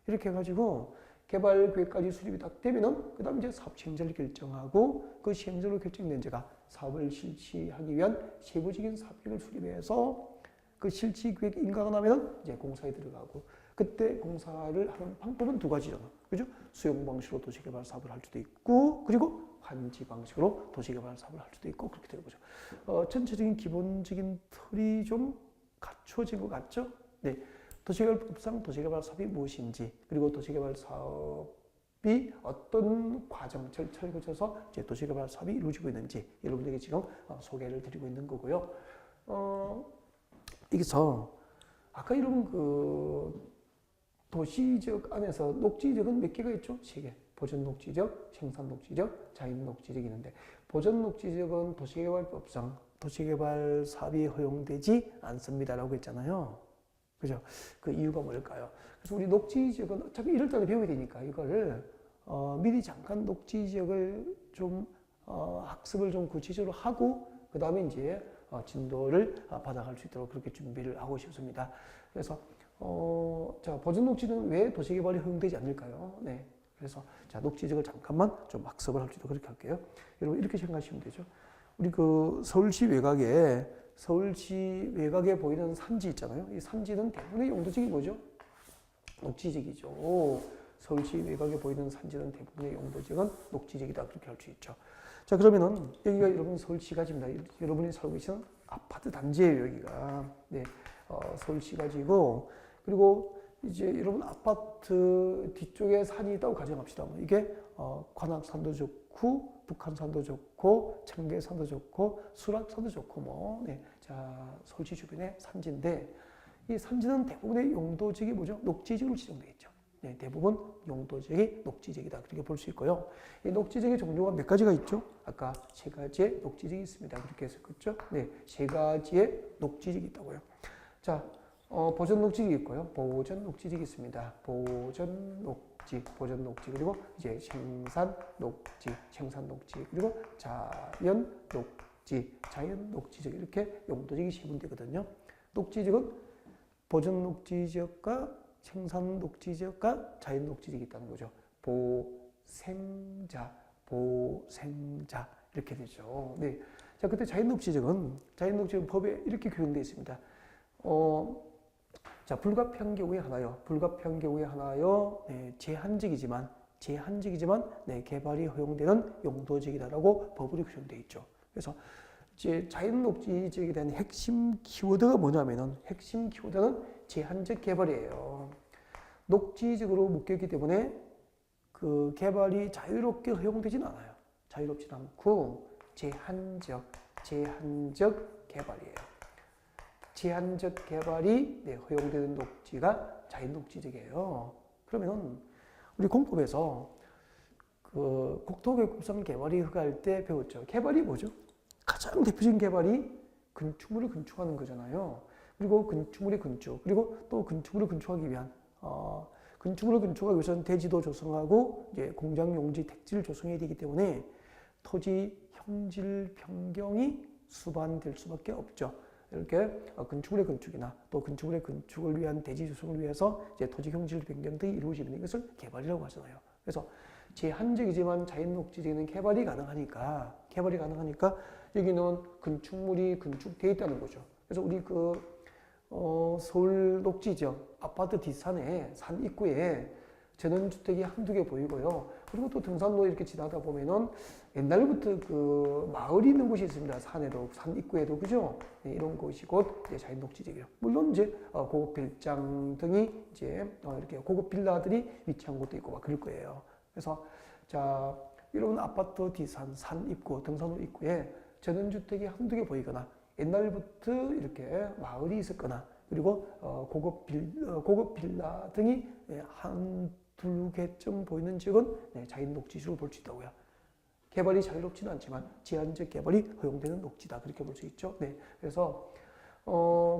이렇게 해가지고 개발계획까지 수립이 다 되면은 그 다음 이제 사업 시행자를 결정하고 그 시행자로 결정된 자가 사업을 실시하기 위한 세부적인 사업계획을 수립해서 그 실시계획 인가가 나면은 이제 공사에 들어가고 그때 공사를 하는 방법은 두 가지잖아. 그죠? 수용 방식으로 도시개발 사업을 할 수도 있고 그리고 환지 방식으로 도시개발 사업을 할 수도 있고 그렇게 되는 거죠. 전체적인 기본적인 틀이 좀 갖춰진 것 같죠? 네. 도시개발법상 도시개발 사업이 무엇인지 그리고 도시개발 사업이 어떤 과정, 절차를 거쳐서 이제 도시개발 사업이 이루어지고 있는지 여러분들에게 지금 소개를 드리고 있는 거고요. 여기서 아까 여러분 그 도시지역 안에서 녹지지역은 몇 개가 있죠? 3개. 보전 녹지지역, 생산 녹지지역, 자연 녹지지역이 있는데 보전 녹지지역은 도시개발법상 도시개발 사업이 허용되지 않습니다라고 했잖아요. 그죠? 그 이유가 뭘까요? 그래서 우리 녹지지역은 어차피 1월달에 배워야 되니까 이거를 미리 잠깐 녹지지역을 좀 학습을 좀 구체적으로 하고 그 다음에 이제 진도를 받아갈 수 있도록 그렇게 준비를 하고 싶습니다. 그래서 자 보전 녹지는 왜 도시개발이 허용되지 않을까요? 네, 그래서 자 녹지지역을 잠깐만 좀 학습을 할 수 있도록 그렇게 할게요. 여러분 이렇게 생각하시면 되죠. 우리 그 서울시 외곽에 보이는 산지 있잖아요. 이 산지는 대부분의 용도지역이 뭐죠? 녹지지역이죠. 서울시 외곽에 보이는 산지는 대부분의 용도지역은 녹지지역이다 그렇게 할 수 있죠. 자 그러면은 여기가 여러분 서울시가지입니다. 여러분이 살고 계시는 아파트 단지예요 여기가. 네, 서울시가지고 그리고 이제 여러분 아파트 뒤쪽에 산이 있다고 가정합시다. 이게 관악산도 좋고 북한산도 좋고 청계산도 좋고 수락산도 좋고 뭐 네, 자 서울시 주변의 산지인데 이 산지는 대부분의 용도지역이 뭐죠? 녹지지역으로 지정되어 있죠. 네, 대부분 용도지역이 녹지지역이다 그렇게 볼 수 있고요. 이 녹지지역의 종류가 몇 가지가 있죠? 아까 3가지의 녹지지역이 있습니다. 그렇게 했었죠? 네, 3가지의 녹지지역이 있다고요. 자, 보전 녹지지역이 있고요. 보전 녹지지역이 있습니다. 보전 녹지 그리고 이제 생산 녹지 그리고 자연 녹지지역 이렇게 용도지역이 3군데거든요. 녹지지역은 보전 녹지지역과 생산 녹지지역과 자연 녹지지역이 있다는 거죠. 보생자 이렇게 되죠. 네. 자, 그때 자연 녹지지역은 법에 이렇게 규정되어 있습니다. 자, 불가피한 경우에 하나요. 네, 제한적이지만 네, 개발이 허용되는 용도지역이다라고 법으로 규정되어 있죠. 그래서 이제 자연 녹지지역에 대한 핵심 키워드가 뭐냐면은 핵심 키워드는 제한적 개발이에요. 녹지지역으로 묶여있기 때문에 그 개발이 자유롭게 허용되진 않아요. 자유롭진 않고 제한적 개발이에요. 제한적 개발이 네, 허용되는 녹지가 자연 녹지지역이에요. 그러면 우리 공법에서 그 국토교육법상 개발이 허가할 때 배웠죠. 개발이 뭐죠? 가장 대표적인 개발이 건축물을 건축하는 거잖아요. 그리고 건축물의 건축, 그리고 또 건축물을 건축하기 위한 건축물을 건축하기 위해서는 대지도 조성하고 이제 공장 용지 택지를 조성해야 되기 때문에 토지 형질 변경이 수반될 수밖에 없죠. 이렇게 건축물의 건축이나 또 건축물의 건축을 위한 대지 조성을 위해서 이제 토지 경질 변경 등이 이루어지는 이것을 개발이라고 하잖아요. 그래서 제한적이지만 자연 녹지적인 개발이 가능하니까 여기는 건축물이 건축되어 있다는 거죠. 그래서 우리 서울 녹지 지역 아파트 뒷산에 산 입구에 전원주택이 한두 개 보이고요. 그리고 또 등산로 이렇게 지나다 보면은 옛날부터 마을이 있는 곳이 있습니다. 산에도, 산 입구에도, 그죠? 네, 이런 곳이 곧 자연 녹지지역이에요. 물론 이제 고급 별장 등이 이제 이렇게 고급 빌라들이 위치한 곳도 있고 막 그럴 거예요. 그래서 자, 이런 아파트 뒷산, 산 입구, 등산로 입구에 전원주택이 한두 개 보이거나 옛날부터 이렇게 마을이 있었거나 그리고 고급 빌라 등이 한두 개쯤 보이는 지역은 자연 녹지지로 볼 수 있다고요. 개발이 자유롭지는 않지만 제한적 개발이 허용되는 녹지다 그렇게 볼 수 있죠. 네, 그래서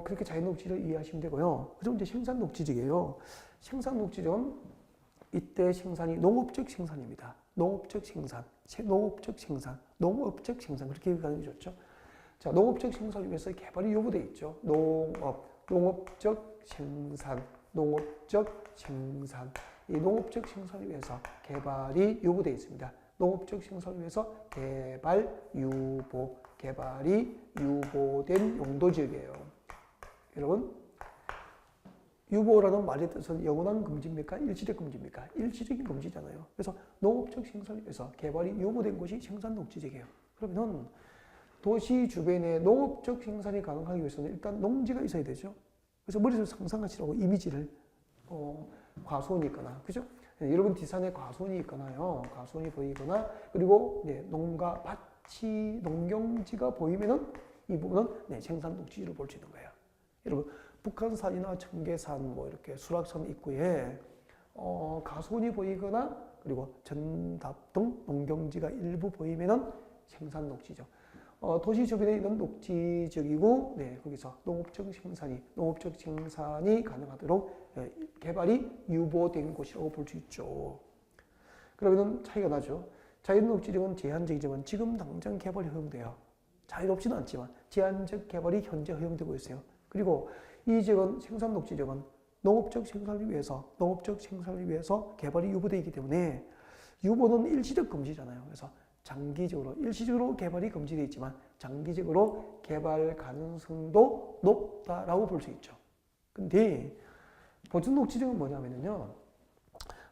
그렇게 자연 녹지를 이해하시면 되고요. 그럼 이제 생산 녹지지예요. 생산 녹지는 이때 생산이 농업적 생산입니다. 농업적 생산 그렇게 가는 게 좋죠. 자, 농업적 생산을 위해서 개발이 요구되어 있죠. 농업적 생산. 이 농업적 생산을 위해서 개발이 요구되어 있습니다. 농업적 생산을 위해서 개발이 유보된 용도지역이에요. 여러분, 유보라는 말의 뜻은 영원한 금지입니까? 일시적 금지입니까? 일시적인 금지잖아요. 그래서 농업적 생산을 위해서 개발이 유보된 곳이 생산 녹지지역이에요. 그러면 도시 주변에 농업적 생산이 가능하기 위해서는 일단 농지가 있어야 되죠. 그래서 머릿속에 상상하시라고 이미지를 과수원이 있거나, 그죠? 네, 여러분 뒷산에 과수원이 있거나요. 과수원이 보이거나 그리고 농가 밭이 농경지가 보이면은 이 부분은 생산 녹지지로 볼 수 있는 거예요. 여러분 북한산이나 청계산 이렇게 수락산 입구에 가수원이 보이거나 그리고 전답 등 농경지가 일부 보이면은 생산 녹지죠. 도시 주변에 있는 녹지적이고, 거기서 농업적 생산이 가능하도록 개발이 유보된 곳이라고 볼 수 있죠. 그러면 차이가 나죠. 자연 녹지적은 제한적이지만 지금 당장 개발이 허용돼요. 자유롭지는 않지만 제한적 개발이 현재 허용되고 있어요. 그리고 이 지역은 생산 녹지적은 농업적 생산을 위해서 개발이 유보되기 때문에 유보는 일시적 금지잖아요. 그래서 일시적으로 개발이 금지되어 있지만 장기적으로 개발 가능성도 높다라고 볼 수 있죠. 근데 보존녹지적은 뭐냐면요.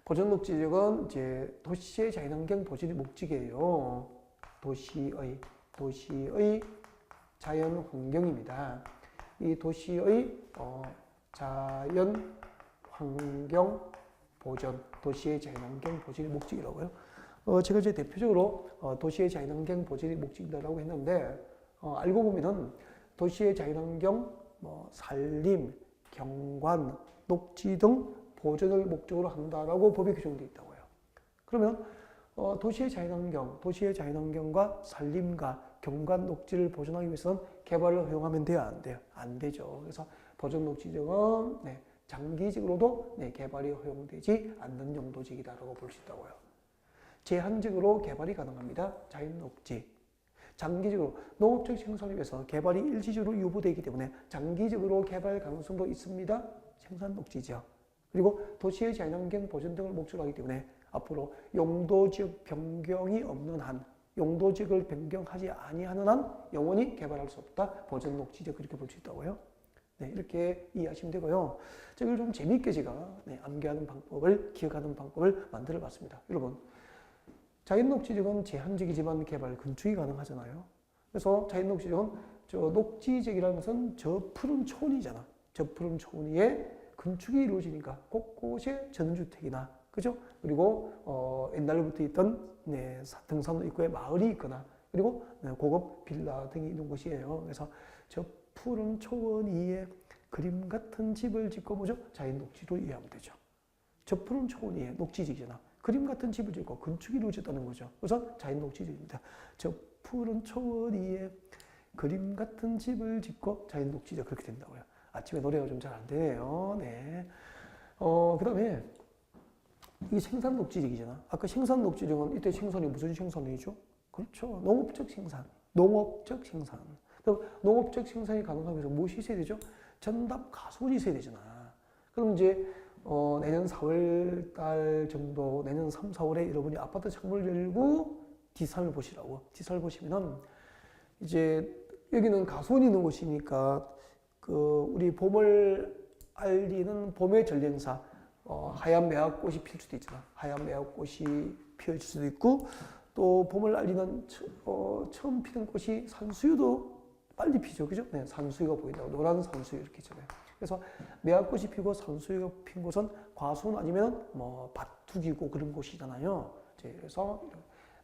보존녹지적은 이제 도시의 자연환경 보존이 목적이에요. 도시의 자연환경입니다. 이 도시의 자연환경 보존, 도시의 자연환경 보존이 목적이라고요. 제가 이제 대표적으로 도시의 자연환경 보존이 목적이라고 했는데 알고 보면은 도시의 자연환경, 산림, 경관, 녹지 등 보존을 목적으로 한다라고 법에 규정되어 있다고요. 그러면 도시의 자연환경과 산림과 경관, 녹지를 보존하기 위해서는 개발을 허용하면 돼요, 안 돼요? 안 되죠. 그래서 보존 녹지적은 장기적으로도 개발이 허용되지 않는 용도지이다라고 볼 수 있다고요. 제한적으로 개발이 가능합니다. 자연 녹지. 장기적으로 농업적 생산을 위해서 개발이 일시적으로 유보되기 때문에 장기적으로 개발 가능성도 있습니다. 생산 녹지지역. 그리고 도시의 자연환경 보존 등을 목적으로 하기 때문에 앞으로 용도지역 변경이 없는 한, 용도지역을 변경하지 아니하는 한 영원히 개발할 수 없다. 보존 녹지지역 그렇게 볼 수 있다고요. 이렇게 이해하시면 되고요. 이걸 좀 재미있게 제가 암기하는 방법을, 기억하는 방법을 만들어 봤습니다. 여러분, 자연녹지지역은 제한적이지만 개발, 건축이 가능하잖아요. 그래서 자연녹지지역은 녹지지역이라는 것은 저 푸른 초원이잖아. 저 푸른 초원 위에 건축이 이루어지니까 곳곳에 전주택이나, 그죠? 그리고 옛날부터 있던 등산로 입구에 마을이 있거나, 그리고 고급 빌라 등이 있는 곳이에요. 그래서 저 푸른 초원 위에 그림 같은 집을 짓고 뭐죠? 자연녹지로 이해하면 되죠. 저 푸른 초원 위에 녹지지역이잖아. 그림 같은 집을 짓고 건축이 이루어졌다는 거죠. 우선 자연녹지지역입니다. 저 푸른 초원 위에 그림 같은 집을 짓고 자연녹지지역 그렇게 된다고요. 아침에 노래가 좀 잘 안 되네요. 그 다음에 이게 생산녹지지역이잖아. 아까 생산녹지지역은 이때 생산이 무슨 생산이죠? 그렇죠. 농업적 생산. 그럼 농업적 생산이 가능하기 위해서 무엇이 있어야 되죠? 전답 가수원이 있어야 되잖아. 그럼 이제 내년 4월 달 정도, 내년 3, 4월에 여러분이 아파트 창문을 열고 뒷산을 보시라고. 뒷산을 보시면은 이제 여기는 가수원이 있는 곳이니까 우리 봄을 알리는 봄의 전령사, 하얀 매화꽃이 필 수도 있잖아. 하얀 매화꽃이 피어질 수도 있고, 또 봄을 알리는 처음 피는 꽃이 산수유도 빨리 피죠. 그죠? 네, 산수유가 보인다고. 노란 산수유 이렇게 있잖아요. 그래서 매화꽃이 피고 산수유가 핀 곳은 과수원 아니면 뭐 밭두기고 그런 곳이잖아요. 그래서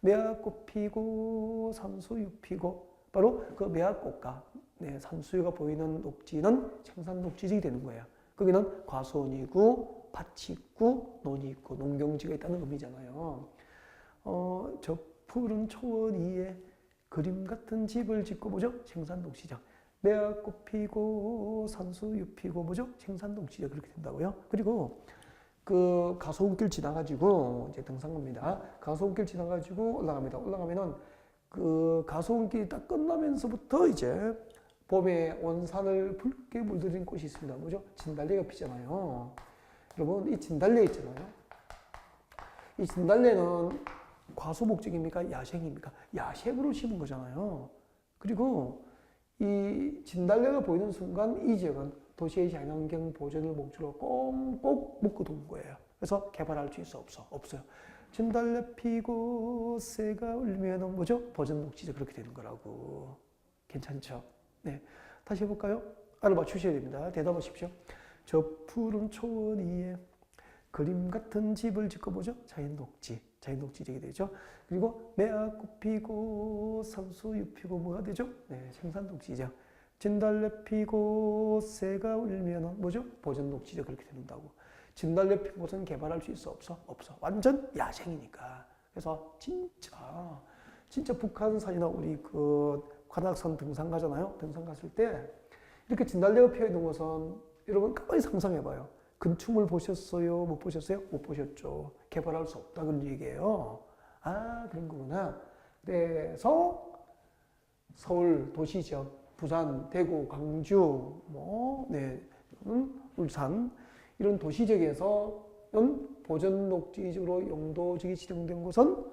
매화꽃 피고 산수유 피고 바로 그 매화꽃과 산수유가 보이는 녹지는 생산 녹지지가 되는 거예요. 거기는 과수원이고 밭이 있고 논이 있고 농경지가 있다는 의미잖아요. 저 푸른 초원 위에 그림 같은 집을 짓고 뭐죠? 생산 녹지죠. 매화꽃 피고 산수유 피고 뭐죠? 생산 녹지죠. 그렇게 된다고요. 그리고 그 가소원길 지나가지고 이제 등산로입니다. 가소원길 지나가지고 올라갑니다. 올라가면은 그 가소원길이 딱 끝나면서부터 이제 봄에 온 산을 붉게 물들인 꽃이 있습니다. 뭐죠? 진달래가 피잖아요. 여러분, 이 진달래 있잖아요. 이 진달래는 과소 목적입니까? 야생입니까? 야생으로 심은 거잖아요. 그리고 이 진달래가 보이는 순간 이 지역은 도시의 자연환경 보존을 목적으로 꽁꽁 묶어둔 거예요. 그래서 개발할 수 없어요. 진달래 피고 새가 울면은 뭐죠? 보존 녹지죠. 그렇게 되는 거라고. 괜찮죠? 네. 다시 해볼까요? 알아맞추셔야 됩니다. 대답하십시오. 저 푸른 초원 위에 그림 같은 집을 짓고 보죠? 자연 녹지되게 되죠. 그리고 매화꽃 피고 산수유 피고 뭐가 되죠? 네, 생산 녹지죠. 진달래 피고 새가 울면은 뭐죠? 보존 녹지죠. 그렇게 된다고. 진달래 핀 곳은 개발할 수 있어? 없어. 완전 야생이니까. 그래서 진짜 북한산이나 우리 그 관악산 등산 가잖아요. 등산 갔을 때 이렇게 진달래가 피어 있는 곳은 여러분 가만히 상상해봐요. 근충을 보셨어요? 못 보셨어요? 못 보셨죠. 개발할 수 없다 그런 얘기예요. 아, 그런 거구나. 그래서 서울 도시 지역, 부산, 대구, 광주, 울산 이런 도시 지역에서는 보전 녹지적으로 용도지기 지정된 곳은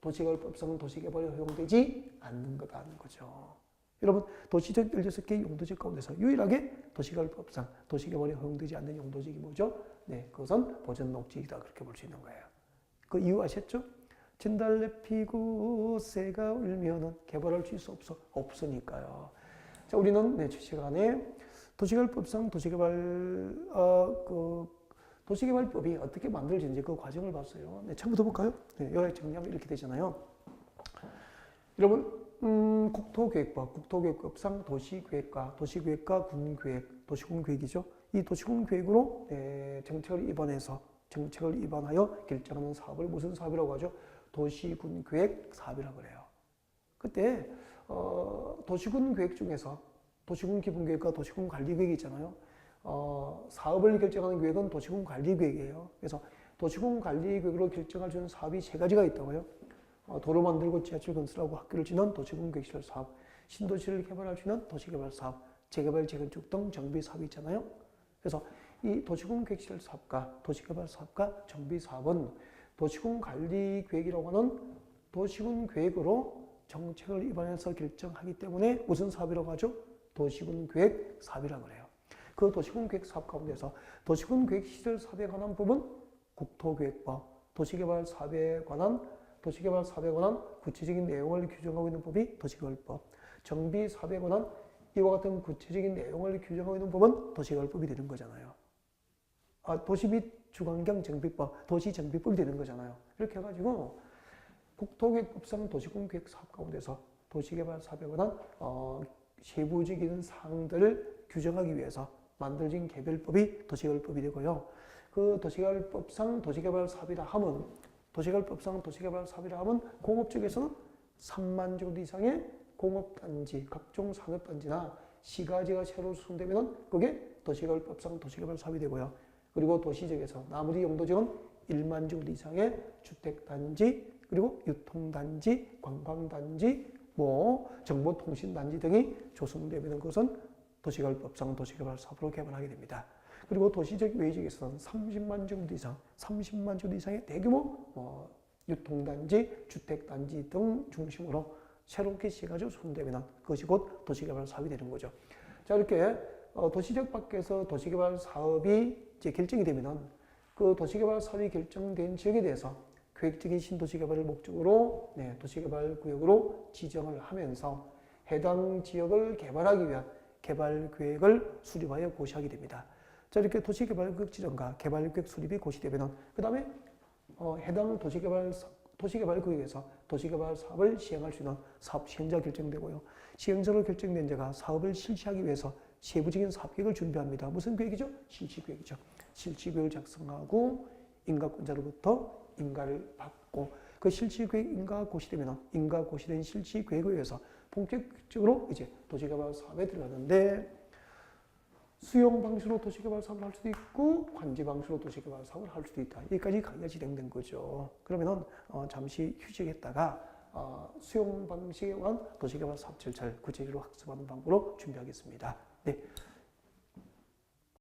도시개발법상은 도시개발에 허용되지 않는 거다는 거죠. 여러분, 도시적 16개 용도지 가운데서 유일하게 도시개발법상 도시개발에 허용되지 않는 용도지기 뭐죠? 네, 그것은 보전 녹지이다. 그렇게 볼 수 있는 거예요. 그 이유 아셨죠? 진달래 피고 새가 울면은 개발할 수 있어? 없으니까요. 자, 우리는 주 시간에 도시개발법상 도시개발법이 어떻게 만들어지는지 그 과정을 봤어요. 네, 처음부터 볼까요? 네, 여기 정리하면 이렇게 되잖아요. 여러분, 국토계획법상 도시계획과 군계획, 도시군계획이죠. 이 도시군계획으로 정책을 입안하여 결정하는 사업을 무슨 사업이라고 하죠? 도시군계획 사업이라고 그래요. 그때 도시군계획 중에서 도시군기본계획과 도시군관리계획이 있잖아요. 사업을 결정하는 계획은 도시군관리계획이에요. 그래서 도시군관리계획으로 결정할 수 있는 사업이 3가지가 있다고요. 도로 만들고 지하철 건설하고 학교를 짓는 도시군계획시설 사업, 신도시를 개발할 수 있는 도시개발 사업, 재개발, 재건축 등 정비 사업이 있잖아요. 그래서 이 도시군계획시설 사업과 도시개발 사업과 정비 사업은 도시군관리계획이라고 하는 도시군계획으로 정책을 입안해서 결정하기 때문에 무슨 사업이라고 하죠? 도시군계획 사업이라고 해요. 그 도시군계획 사업 가운데서 도시군계획시설 사업에 관한 부분 국토계획법, 도시개발 사업에 관한 구체적인 내용을 규정하고 있는 법이 도시개발법, 정비 사업에 관한 이와 같은 구체적인 내용을 규정하고 있는 법은 도시개발법이 되는 거잖아요. 도시 및 주관경 정비법, 도시정비법이 되는 거잖아요. 이렇게 해가지고 국토계획법상 도시군계획 사업 가운데서 도시개발 사업에 관한 세부적인 사항들을 규정하기 위해서 만들어진 개별법이 도시개발법이 되고요. 그 도시개발법상 도시개발 사업이라 하면 공업 쪽에서는 3만 정도 이상의 공업단지, 각종 산업단지나 시가지가 새로 수송되면 그게 도시개발법상 도시개발 사업이 되고요. 그리고 도시적에서 나머지 용도지역은 1만 정도 이상의 주택단지, 그리고 유통단지, 관광단지, 뭐 정보통신단지 등이 조성되면 그것은 도시개발법상 도시개발사업으로 개발하게 됩니다. 그리고 도시적 외지역에서는 30만 정도 이상, 30만 정도 이상의 대규모 유통단지, 주택단지 등 중심으로 새롭게 시가 조성되면 그것이 곧 도시개발 사업이 되는 거죠. 자, 이렇게 도시적 밖에서 도시개발 사업이 이제 결정이 되면은 그 도시개발 사업이 결정된 지역에 대해서 계획적인 신도시개발을 목적으로 도시개발 구역으로 지정을 하면서 해당 지역을 개발하기 위한 개발 계획을 수립하여 고시하게 됩니다. 자, 이렇게 도시개발구역 지정과 개발계획 수립이 고시되면은 그 다음에 해당 도시개발구역에서 도시개발 사업을 시행할 수 있는 사업 시행자가 결정되고요. 시행자로 결정된 자가 사업을 실시하기 위해서 세부적인 사업계획을 준비합니다. 무슨 계획이죠? 실시계획이죠. 실시계획을 작성하고 인가권자로부터 인가를 받고 그 실시계획 인가가 고시되면 인가 고시된 실시계획에 의해서 본격적으로 이제 도시개발 사업에 들어가는데 수용 방식으로 도시개발 사업을 할 수도 있고 관제 방식으로 도시개발 사업을 할 수도 있다. 여기까지 강의가 진행된 거죠. 그러면은 잠시 휴식했다가 수용 방식에 관한 도시개발 사업 절차를 구체적으로 학습하는 방법으로 준비하겠습니다. 네.